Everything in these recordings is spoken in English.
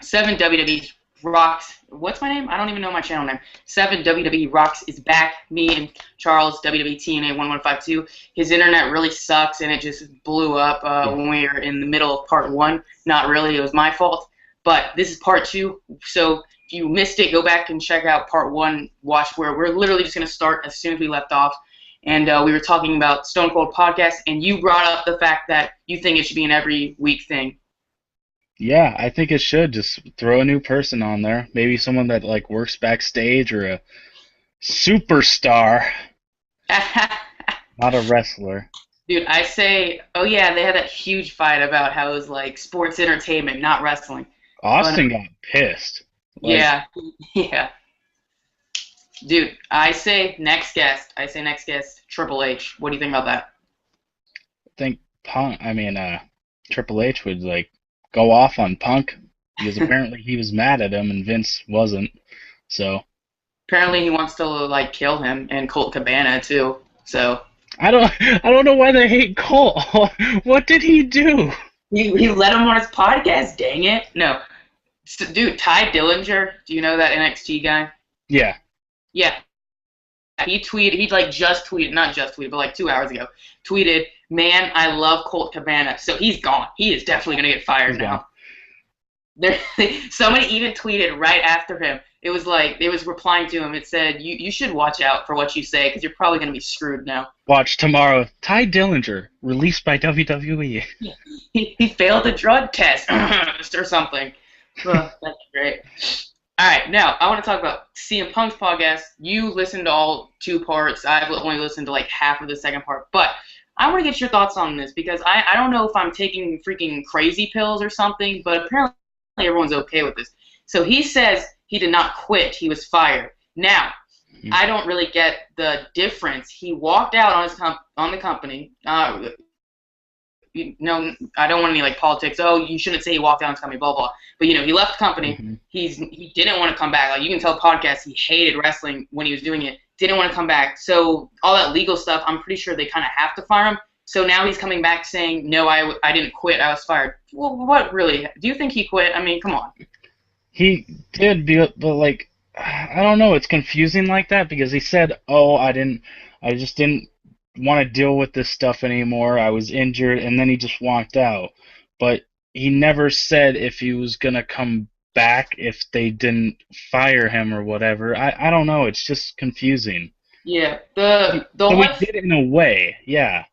Seven WWE Rocks. What's my name? I don't even know my channel name. Seven WWE Rocks is back. Me and Charles, WWE TNA 1152. His internet really sucks, and it just blew up when we were in the middle of part one. Not really. It was my fault. But this is part two. So if you missed it, go back and check out part one. Watch where we're literally just going to start as soon as we left off. And we were talking about Stone Cold Podcast, and you brought up the fact that you think it should be an every week thing. Yeah, I think it should. Just throw a new person on there. Maybe someone that like works backstage or a superstar, not a wrestler. Dude, I say, oh yeah, they had that huge fight about how it was like sports entertainment, not wrestling. Austin got pissed. Like, Yeah, yeah. Dude, I say next guest. Triple H. What do you think about that? I think Triple H would like go off on Punk because apparently he was mad at him and Vince wasn't. So Apparently he wants to like kill him and Colt Cabana too. So I don't know why they hate Cole. What did he do? he let him on his podcast. Dang it! No, dude, Ty Dillinger. Do you know that NXT guy? Yeah. Yeah. He like just tweeted, not just tweeted, but like 2 hours ago, tweeted, "Man, I love Colt Cabana." So he's gone. He is definitely gonna get fired now. Somebody even tweeted right after him. It was like it was replying to him. It said, "You should watch out for what you say because you're probably gonna be screwed now." Watch tomorrow. Ty Dillinger released by WWE. He failed a drug test or something. Ugh, that's great. All right, now I want to talk about CM Punk's podcast. You listened to all two parts. I've only listened to like half of the second part, but I want to get your thoughts on this because I don't know if I'm taking freaking crazy pills or something, but apparently everyone's okay with this. So he says he did not quit. He was fired. Now, I don't really get the difference. He walked out on the company. No, I don't want any like politics. Oh, you shouldn't say he walked out on his company, blah blah. But he left the company. Mm-hmm. He didn't want to come back. Like you can tell podcast he hated wrestling when he was doing it. Didn't want to come back. So all that legal stuff, I'm pretty sure they kind of have to fire him. So now he's coming back saying, no, I didn't quit. I was fired. Well, what really? Do you think he quit? I mean, come on. He did, but like, I don't know. It's confusing like that because he said, "Oh, I just didn't want to deal with this stuff anymore. I was injured," and then he just walked out. But he never said if he was gonna come back if they didn't fire him or whatever. I don't know. It's just confusing. Yeah. So he did it in a way, yeah.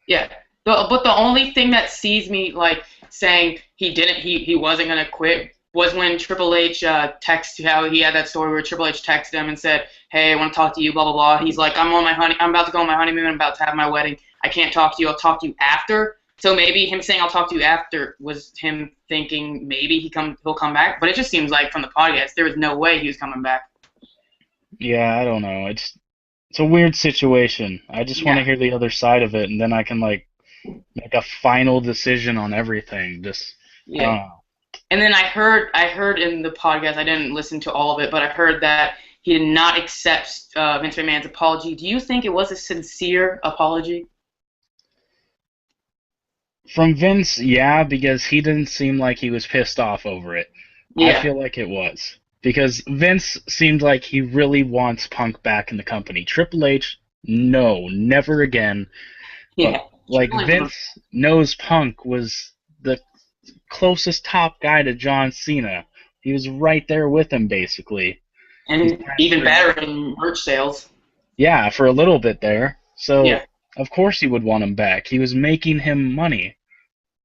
Yeah. But the only thing that sees me like saying he wasn't gonna quit was when Triple H texted how he had that story where Triple H texted him and said, "Hey, I want to talk to you, blah blah blah." He's like, I'm about to go on my honeymoon. I'm about to have my wedding. I can't talk to you. I'll talk to you after. So maybe him saying I'll talk to you after was him thinking maybe he'll come back. But it just seems like from the podcast there was no way he was coming back. Yeah, I don't know. It's a weird situation. I just want to hear the other side of it, and then I can like make a final decision on everything. Just I don't know. And then I heard in the podcast, I didn't listen to all of it, but I heard that he did not accept Vince McMahon's apology. Do you think it was a sincere apology? From Vince, yeah, because he didn't seem like he was pissed off over it. Yeah. I feel like it was. Because Vince seemed like he really wants Punk back in the company. Triple H, no, never again. Yeah. But, like, Vince knows Punk was the closest top guy to John Cena. He was right there with him, basically. And even better in merch sales. Yeah, for a little bit there. So, of course he would want him back. He was making him money.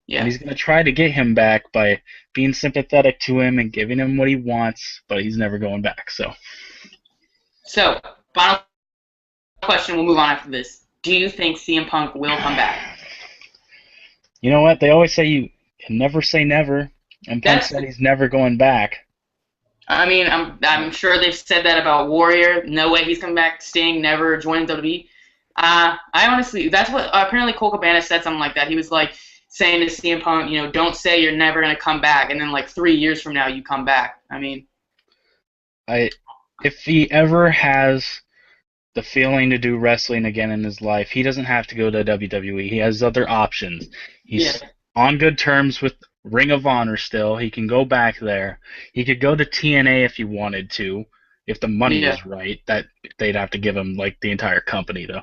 Yeah. And he's going to try to get him back by being sympathetic to him and giving him what he wants, but he's never going back. So, final question, we'll move on after this. Do you think CM Punk will come back? You know what? They always say you can never say never, and Punk said he's never going back. I mean, I'm sure they've said that about Warrior. No way he's coming back. Sting never joined WWE. I honestly, that's what apparently Colt Cabana said something like that. He was like saying to CM Punk, don't say you're never gonna come back, and then like 3 years from now you come back. I mean, if he ever has the feeling to do wrestling again in his life, he doesn't have to go to WWE. He has other options. He's on good terms with Ring of Honor still. He can go back there. He could go to TNA if he wanted to, if the money Yeah. was right. That they'd have to give him like the entire company though.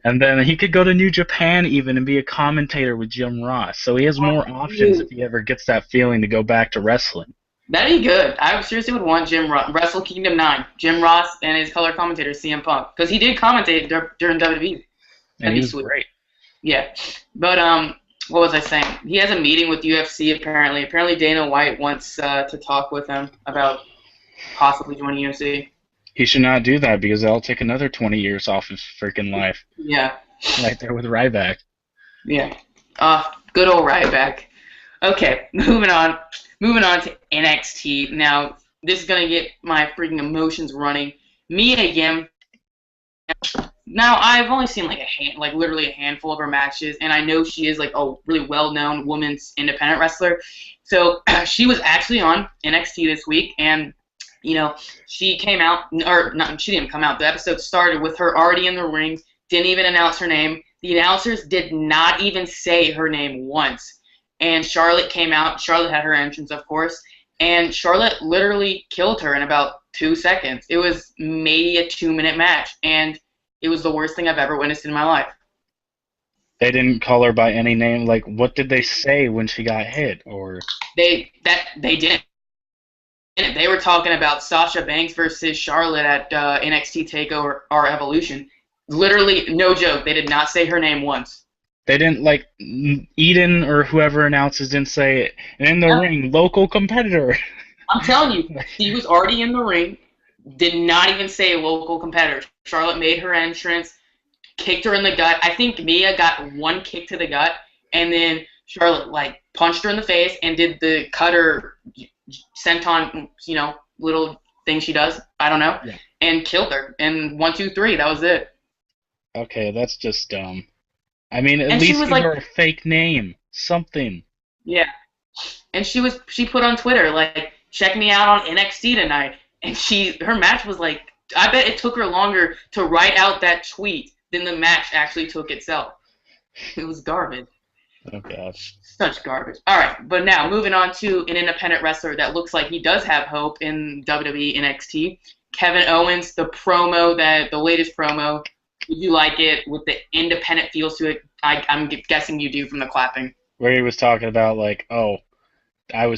And then he could go to New Japan even and be a commentator with Jim Ross. So he has more options if he ever gets that feeling to go back to wrestling. That'd be good. I seriously would want Jim Ross, Wrestle Kingdom 9, Jim Ross and his color commentator CM Punk, because he did commentate during WWE. And That'd he be was sweet. great. Yeah, but what was I saying? He has a meeting with UFC apparently. Apparently Dana White wants to talk with him about possibly joining UFC. He should not do that because that'll take another 20 years off his freaking life. Yeah. Right there with Ryback. Yeah. Good old Ryback. Okay, moving on. Moving on to NXT. Now, this is gonna get my freaking emotions running. Mia Yim. Now, I've only seen like literally a handful of her matches, and I know she is like a really well-known women's independent wrestler. So she was actually on NXT this week, and she came out, or not, she didn't come out. The episode started with her already in the ring, didn't even announce her name. The announcers did not even say her name once. And Charlotte came out. Charlotte had her entrance, of course, and Charlotte literally killed her in about 2 seconds. It was maybe a 2-minute match, and it was the worst thing I've ever witnessed in my life. They didn't call her by any name. Like, what did they say when she got hit? Or They didn't. They were talking about Sasha Banks versus Charlotte at NXT TakeOver or Evolution. Literally, no joke. They did not say her name once. they didn't, like, Eden or whoever announces didn't say it. And in the ring, local competitor. I'm telling you, she was already in the ring, did not even say local competitor. Charlotte made her entrance, kicked her in the gut. I think Mia got one kick to the gut, and then Charlotte, like, punched her in the face and did the cutter senton, little thing she does. I don't know. Yeah. And killed her. And 1, 2, 3, that was it. Okay, that's just dumb. I mean, at And least she was give like, her a fake name. Something. yeah. And she put on Twitter, like, check me out on NXT tonight. And her match was like, I bet it took her longer to write out that tweet than the match actually took itself. It was garbage. Oh, gosh. Such garbage. All right, but now moving on to an independent wrestler that looks like he does have hope in WWE NXT. Kevin Owens, the latest promo. Did you like it with the independent feels to it? I'm guessing you do from the clapping. Where he was talking about, like, oh, I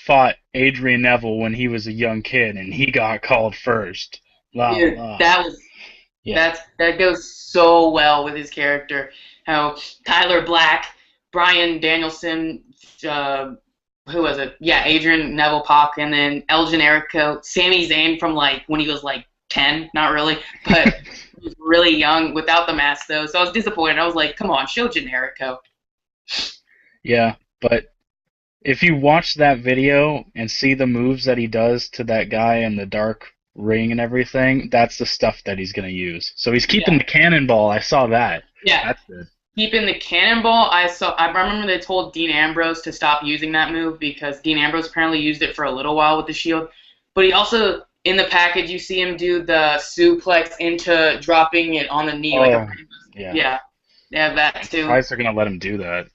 fought Adrian Neville when he was a young kid, and he got called first. Blah, Dude, blah. that goes so well with his character. How Tyler Black, Bryan Danielson, who was it? Yeah, Adrian Neville, Pac, and then El Generico, Sami Zayn from like when he was like 10, not really, but he was really young without the mask though. So I was disappointed. I was like, come on, show Generico. Yeah, but if you watch that video and see the moves that he does to that guy in the dark ring and everything, that's the stuff that he's going to use. So he's keeping the cannonball. I saw that. Yeah. That's good. Keeping the cannonball, I remember they told Dean Ambrose to stop using that move because Dean Ambrose apparently used it for a little while with the Shield. But he also, in the package, you see him do the suplex into dropping it on the knee. Yeah, that too. Surprised they're going to let him do that.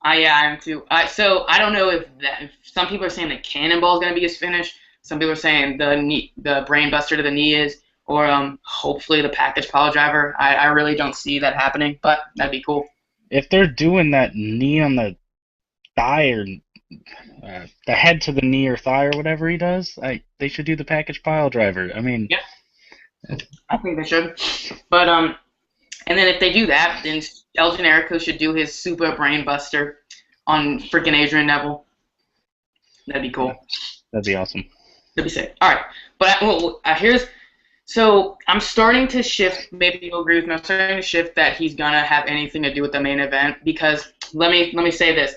I am too. So I don't know if some people are saying the cannonball is going to be his finish. Some people are saying the brain buster to the knee is, or hopefully the package pile driver. I really don't see that happening, but that'd be cool. If they're doing that knee on the thigh or the head to the knee or thigh or whatever he does, they should do the package pile driver. I mean, yeah, I think they should. But and then if they do that, then El Generico should do his super brain buster on freaking Adrian Neville. That'd be cool. That'd be awesome. That'd be sick. All right, but so I'm starting to shift. Maybe you'll agree with me. I'm starting to shift that he's gonna have anything to do with the main event because let me say this: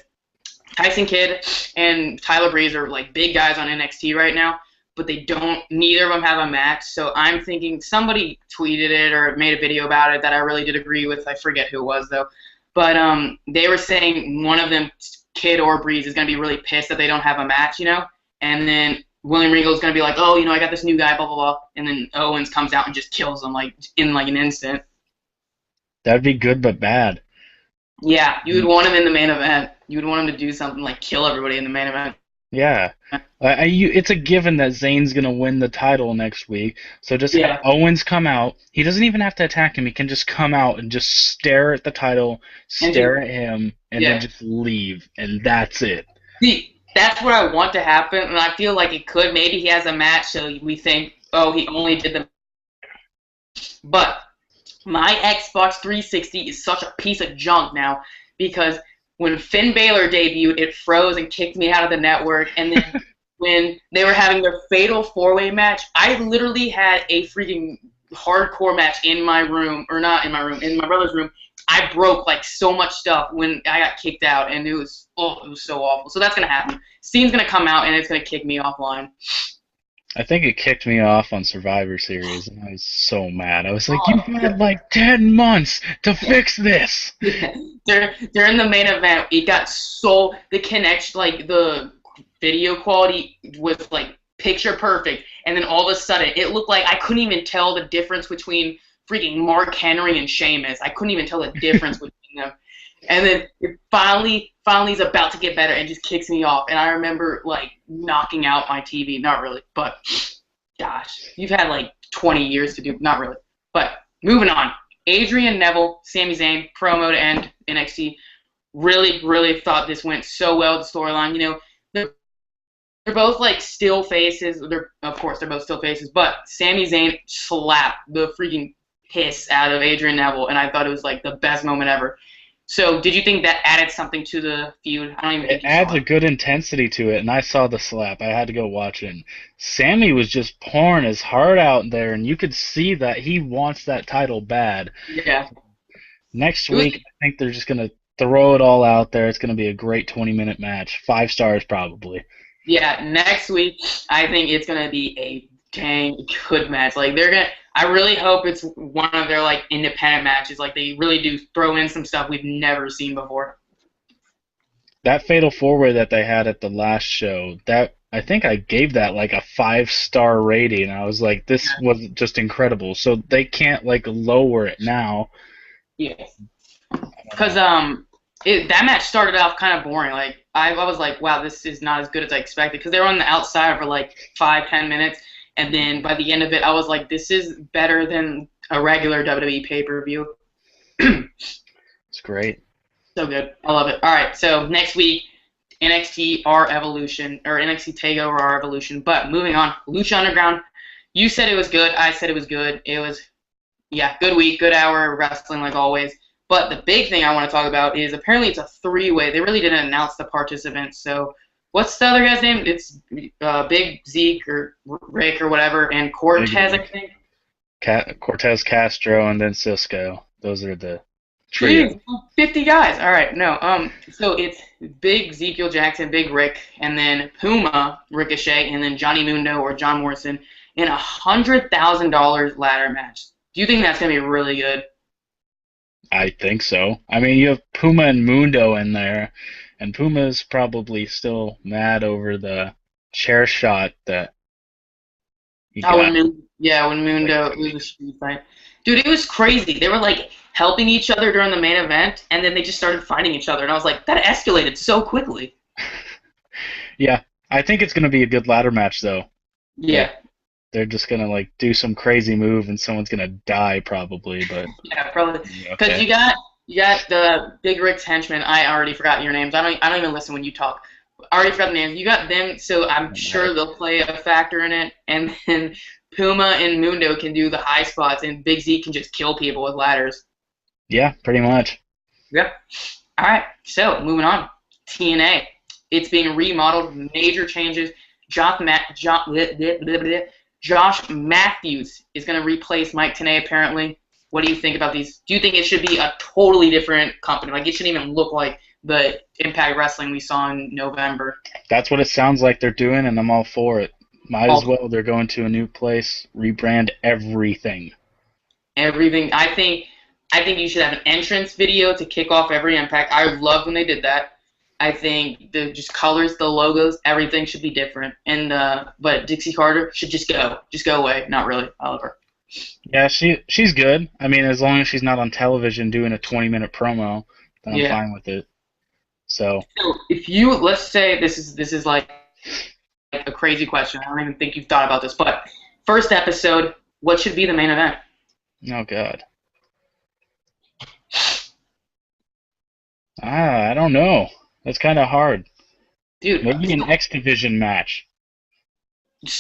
Tyson Kidd and Tyler Breeze are like big guys on NXT right now, but neither of them have a match. So I'm thinking somebody tweeted it or made a video about it that I really did agree with. I forget who it was though, but they were saying one of them, Kidd or Breeze, is gonna be really pissed that they don't have a match, and then William Regal's gonna be like, oh, I got this new guy, blah blah blah, and then Owens comes out and just kills him in an instant. That'd be good but bad. Yeah, you would want him in the main event. You'd want him to do something like kill everybody in the main event. Yeah. It's a given that Zayn's going to win the title next week. So just have Yeah, Owens come out. He doesn't even have to attack him. He can just come out and just stare at the title, and just stare at him, and then yeah. just leave. And that's it. See, that's what I want to happen, and I feel like it could. Maybe he has a match, so we think, oh, he only did the. But my Xbox 360 is such a piece of junk now because when Finn Balor debuted, it froze and kicked me out of the network. And then when they were having their fatal four-way match, I literally had a freaking hardcore match in my room, or not in my room, in my brother's room. I broke like so much stuff when I got kicked out, and it was so awful. So that's gonna happen. Steam's gonna come out and it's gonna kick me offline. I think it kicked me off on Survivor Series, and I was so mad. I was like, Oh, you've had like 10 months to fix this. during the main event, it got so the connection, like the video quality was like picture perfect, and then all of a sudden it looked like I couldn't even tell the difference between freaking Mark Henry and Sheamus. I couldn't even tell the difference between them. And then it finally is about to get better and just kicks me off. And I remember like knocking out my TV. Not really, but gosh, you've had like 20 years to do. Not really, but moving on. Adrian Neville, Sami Zayn promo to end NXT. Really thought this went so well. The storyline, they're both like still faces. Of course they're both still faces, but Sami Zayn slapped the freaking piss out of Adrian Neville, and I thought it was like the best moment ever. So, did you think that added something to the feud? I don't even think It you saw adds a it. good intensity to it, and I saw the slap. I had to go watch it. Sammy was just pouring his heart out there, and you could see that he wants that title bad. Yeah. Next It was, week, I think they're just going to throw it all out there. It's going to be a great 20-minute match. 5 stars, probably. yeah, next week, I think it's going to be a dang good match. Like, they're going to. I really hope it's one of their, like, independent matches. Like, they really do throw in some stuff we've never seen before. That Fatal 4-Way that they had at the last show, that I think I gave that like a 5-star rating. I was like, this was just incredible. So they can't like lower it now. Yeah. Because, that match started off kind of boring. Like, I was like, wow, this is not as good as I expected. Because they were on the outside for, like, 5-10 minutes. And then by the end of it, I was like, this is better than a regular WWE pay-per-view. It's great. So good. I love it. All right, so next week, NXT R Evolution, or NXT TakeOver R Evolution. But moving on, Lucha Underground. You said it was good. I said it was good. It was, yeah, good week, good hour, wrestling like always. But the big thing I want to talk about is apparently it's a three-way. They really didn't announce the participants. So what's the other guy's name? It's Big Zeke or Rick or whatever, and Cortez, I think. Cortez Castro and then Cisco. Those are the trio. Jeez, 50 guys. All right, no. So it's Big Ezekiel Jackson, Big Rick, and then Puma Ricochet, and then Johnny Mundo or John Morrison in $100,000 ladder match. Do you think that's gonna be really good? I think so. I mean, you have Puma and Mundo in there, and Puma's probably still mad over the chair shot that he Oh, got. when Mundo, it was a street fight. Dude, it was crazy. They were like helping each other during the main event, and then they just started fighting each other, and I was like, that escalated so quickly. Yeah, I think it's gonna be a good ladder match though. Yeah, They're just gonna like do some crazy move and someone's gonna die probably, but yeah, probably. Because okay. you got the Big Rick's henchmen. I already forgot your names. I don't even listen when you talk. I already forgot the names. You got them, so I'm sure they'll play a factor in it. And then Puma and Mundo can do the high spots, and Big Z can just kill people with ladders. Yeah, pretty much. Yep. All right. So moving on. TNA. It's being remodeled. Major changes. Josh Matthews is going to replace Mike Tenay, apparently. What do you think about these? Do you think it should be a totally different company? Like, it shouldn't even look like the Impact Wrestling we saw in November. That's what it sounds like they're doing, and I'm all for it. Might as well. They're going to a new place, rebrand everything. Everything. I think you should have an entrance video to kick off every Impact. I loved when they did that. I think the just colors, the logos, everything should be different. And but Dixie Carter should just go away. Not really. I love her. Yeah, she's good. I mean, as long as she's not on television doing a 20-minute promo, then I'm Yeah. fine with it. So So if you let's say this is like a crazy question. I don't even think you've thought about this, but first episode, what should be the main event? oh god, I don't know. That's kind of hard. Dude, Maybe an X Division match.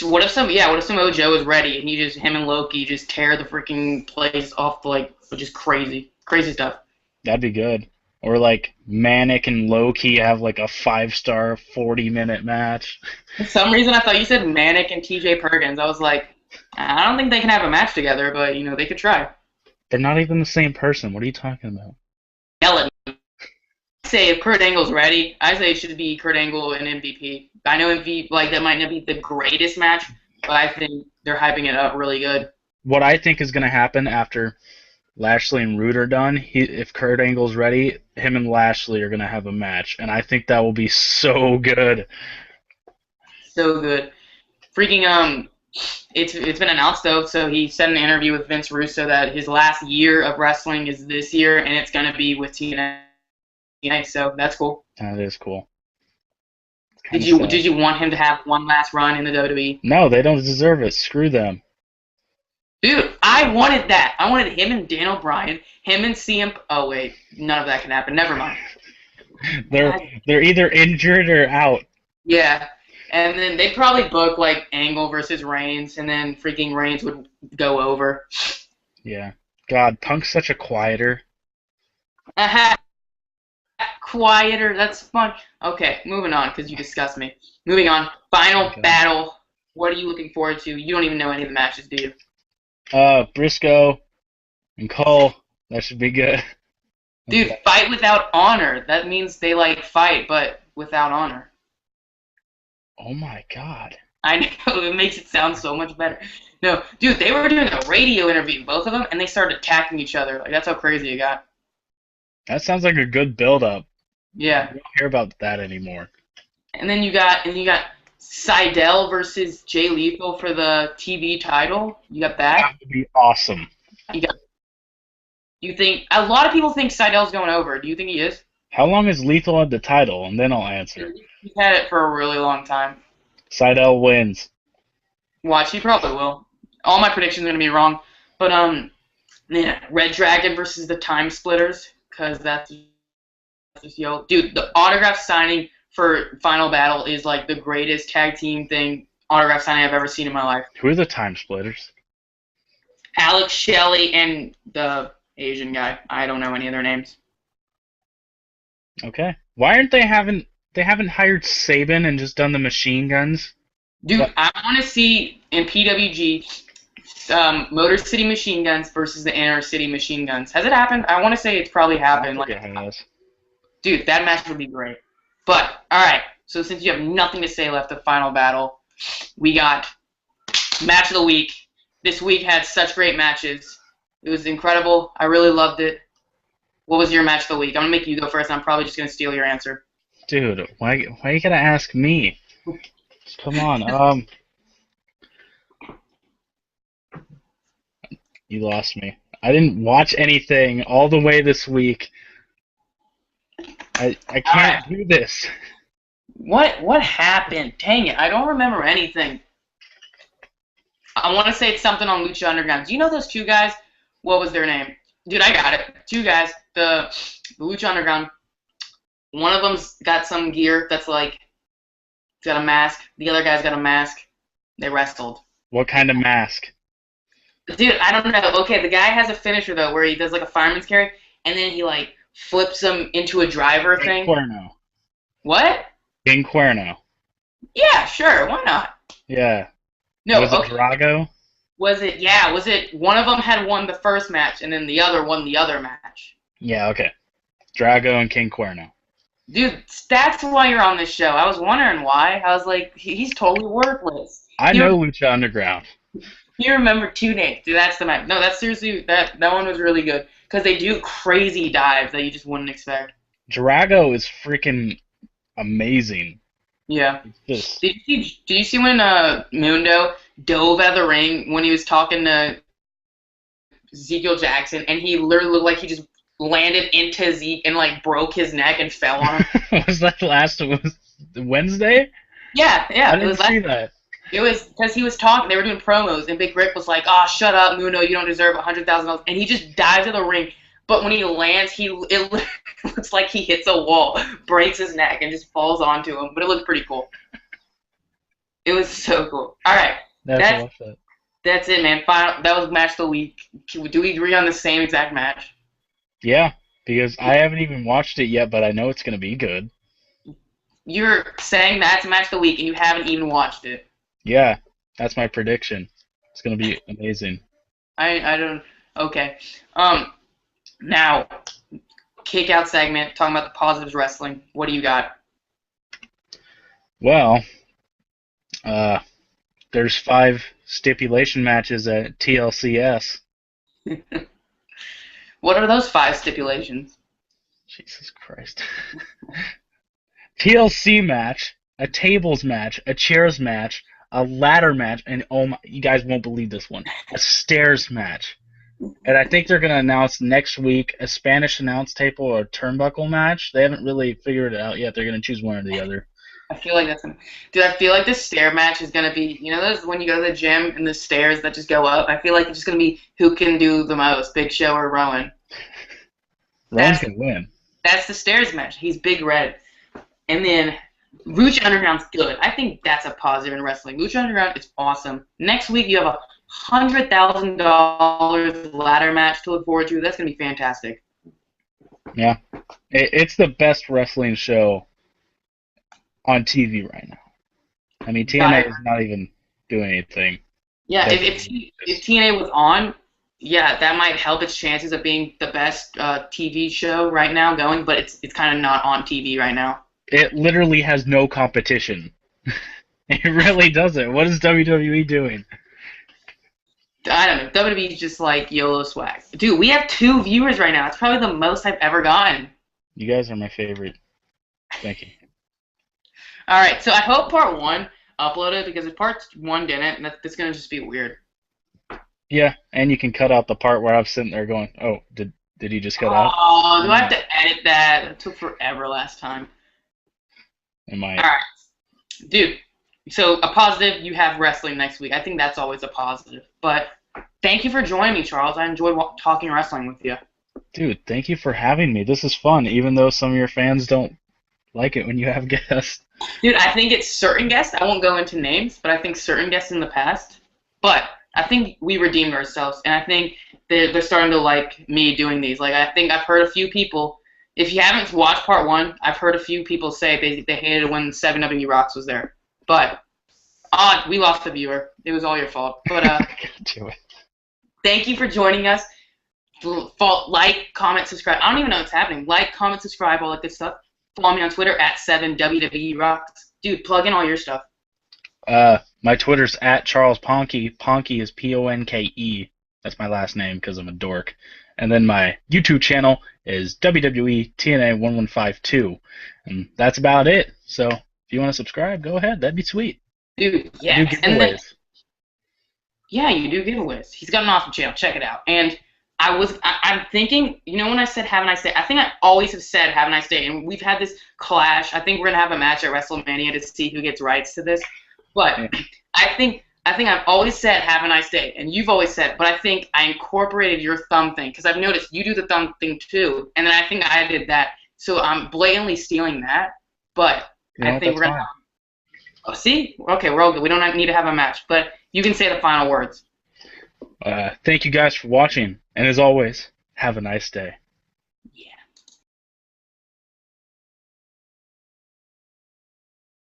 what if some Ojo is ready and him and Loki just tear the freaking place off, like, which is crazy. Crazy stuff. That'd be good. Or like Manic and Loki have like a 5-star 40-minute match. For some reason, I thought you said Manic and TJ Perkins. I was like, I don't think they can have a match together, but, they could try. They're not even the same person. What are you talking about? Yell at me. Say if Kurt Angle's ready, I say it should be Kurt Angle and MVP. I know MVP, like, that might not be the greatest match, but I think they're hyping it up really good. What I think is going to happen after Lashley and Roode are done, if Kurt Angle's ready, him and Lashley are going to have a match, and I think that will be so good. So good. Freaking, it's been announced, though, so he said in an interview with Vince Russo that his last year of wrestling is this year, and it's going to be with TNA, so that's cool. That is cool. Did you want him to have one last run in the WWE? No, they don't deserve it. Screw them. Dude, I wanted that. I wanted him and Daniel Bryan, him and CM. Oh wait, none of that can happen. Never mind. They're either injured or out. Yeah, and then they'd probably book like Angle versus Reigns, and then freaking Reigns would go over. Yeah. God, Punk's such a quieter. Aha. Quieter. That's fun. Okay, moving on because you disgust me. Moving on. Final battle. What are you looking forward to? You don't even know any of the matches, do you? Briscoe and Cole. That should be good. Dude, fight without honor. That means they like fight, but without honor. Oh my god. I know, it makes it sound so much better. No, dude, they were doing a radio interview, both of them, and they started attacking each other. Like, that's how crazy it got. That sounds like a good build-up. Yeah. I don't hear about that anymore. And then you got Seidel versus Jay Lethal for the TV title. You got that. That would be awesome. You think a lot of people think Seidel's going over. Do you think he is? How long has Lethal had the title? And then I'll answer. He's had it for a really long time. Seidel wins. Watch, he probably will. All my predictions are gonna be wrong, but yeah, Red Dragon versus the Time Splitters, because that's just dude. The autograph signing for Final Battle is like the greatest tag team autograph signing I've ever seen in my life. Who are the Time Splitters? Alex Shelley and the Asian guy. I don't know any of their names. Okay. Why aren't they haven't hired Sabin and just done the machine guns? Dude, What? I want to see in PWG Motor City Machine Guns versus the Inner City Machine Guns. Has it happened? I want to say it's probably happened. I think it has. Dude, that match would be great. But, alright, so since you have nothing to say left of Final Battle, we got Match of the Week. This week had such great matches. It was incredible. I really loved it. What was your match of the week? I'm going to make you go first, and I'm probably just going to steal your answer. Dude, why you gotta ask me? Come on, you lost me. I didn't watch anything all the way this week. I can't do this. What happened? Dang it, I don't remember anything. I want to say it's something on Lucha Underground. Do you know those two guys? What was their name? Dude, I got it. Two guys. The Lucha Underground. One of them's got some gear that's like, he's got a mask. The other guy's got a mask. They wrestled. What kind of mask? Dude, I don't know. Okay, the guy has a finisher, though, where he does like a fireman's carry, and then he like flips him into a driver thing. Cuerno. What? King Cuerno. Yeah, sure. Why not? Yeah. No, Was it okay. Drago? Was it one of them had won the first match, and then the other won the other match? Yeah, okay. Drago and King Cuerno. Dude, that's why you're on this show. I was wondering why. I was like, he's totally worthless. I know Lucha Underground. You remember two names. Dude, that's the match. No, that's seriously, that one was really good. Because they do crazy dives that you just wouldn't expect. Drago is freaking amazing. Yeah. Just, Did you see when Mundo dove out of the ring when he was talking to Ezekiel Jackson, and he literally looked like he just landed into Zeke and like broke his neck and fell on him. Was that last was Wednesday? Yeah, I yeah, it didn't was last. see that. It was because he was talking. They were doing promos, and Big Rick was like, "Oh, shut up, Muno. You don't deserve $100,000." And he just dives in the ring. But when he lands, it looks like he hits a wall, breaks his neck, and just falls onto him. But it looked pretty cool. It was so cool. All right, That's that's watch that. that's it, man. Final. That was match of the week. Do we agree on the same exact match? Yeah, because I haven't even watched it yet, but I know it's gonna be good. You're saying that's match of the week, and you haven't even watched it. Yeah, that's my prediction. It's gonna be amazing. I don't. Okay. Now, kick out segment talking about the positives wrestling. What do you got? Well, uh, there's 5 stipulation matches at TLCS. What are those 5 stipulations? Jesus Christ. TLC match, a tables match, a chairs match, a ladder match, and oh my, you guys won't believe this one, a stairs match. And I think they're going to announce next week a Spanish announce table or a turnbuckle match. They haven't really figured it out yet. They're going to choose one or the other. I feel like dude, I feel like the stair match is gonna be, those when you go to the gym and the stairs that just go up. I feel like it's just gonna be who can do the most, Big Show or Rowan. Rowan's going to win. That's the stairs match. He's Big Red, and then Lucha Underground's good. I think that's a positive in wrestling. Lucha Underground is awesome. Next week you have $100,000 ladder match to look forward to. That's gonna be fantastic. Yeah, it's the best wrestling show on TV right now. I mean, TNA is not even doing anything. Yeah, if TNA was on, yeah, that might help its chances of being the best TV show right now going, but it's kind of not on TV right now. It literally has no competition. It really doesn't. What is WWE doing? I don't know. WWE's just like YOLO swag. Dude, we have 2 viewers right now. It's probably the most I've ever gotten. You guys are my favorite. Thank you. All right, so I hope part 1 uploaded because if part 1 didn't, that's going to just be weird. Yeah, and you can cut out the part where I was sitting there going, "Oh, did he just cut out?" Oh, do I have to edit that? It took forever last time. Am I? All right, dude. So a positive, you have wrestling next week. I think that's always a positive. But thank you for joining me, Charles. I enjoyed talking wrestling with you. Dude, thank you for having me. This is fun, even though some of your fans don't like it when you have guests. Dude, I think it's certain guests. I won't go into names, but I think certain guests in the past. But I think we redeemed ourselves, and I think they're starting to like me doing these. Like, I think I've heard a few people. If you haven't watched part 1, I've heard a few people say they hated it when 7W Rocks was there. But we lost a viewer. It was all your fault. But thank you for joining us. Like, comment, subscribe. I don't even know what's happening. Like, comment, subscribe, all that good stuff. Follow me on Twitter at 7WWE-Rocks. Dude, plug in all your stuff. My Twitter's at Charles Ponke. Ponke is Ponke. That's my last name because I'm a dork. And then my YouTube channel is WWE TNA 1152. And that's about it. So if you want to subscribe, go ahead. That'd be sweet. Dude, yeah. I do giveaways. Yeah, you do giveaways. He's got an awesome channel. Check it out. And I'm thinking, when I said have a nice day, I think I always have said have a nice day. And we've had this clash. I think we're going to have a match at WrestleMania to see who gets rights to this. But yeah. I think I've always said have a nice day. And you've always said, but I think I incorporated your thumb thing. Because I've noticed you do the thumb thing too. And then I think I did that. So I'm blatantly stealing that. But I think we're going to... Oh, see? Okay, we're all good. We don't need to have a match. But you can say the final words. Thank you guys for watching. And as always, have a nice day.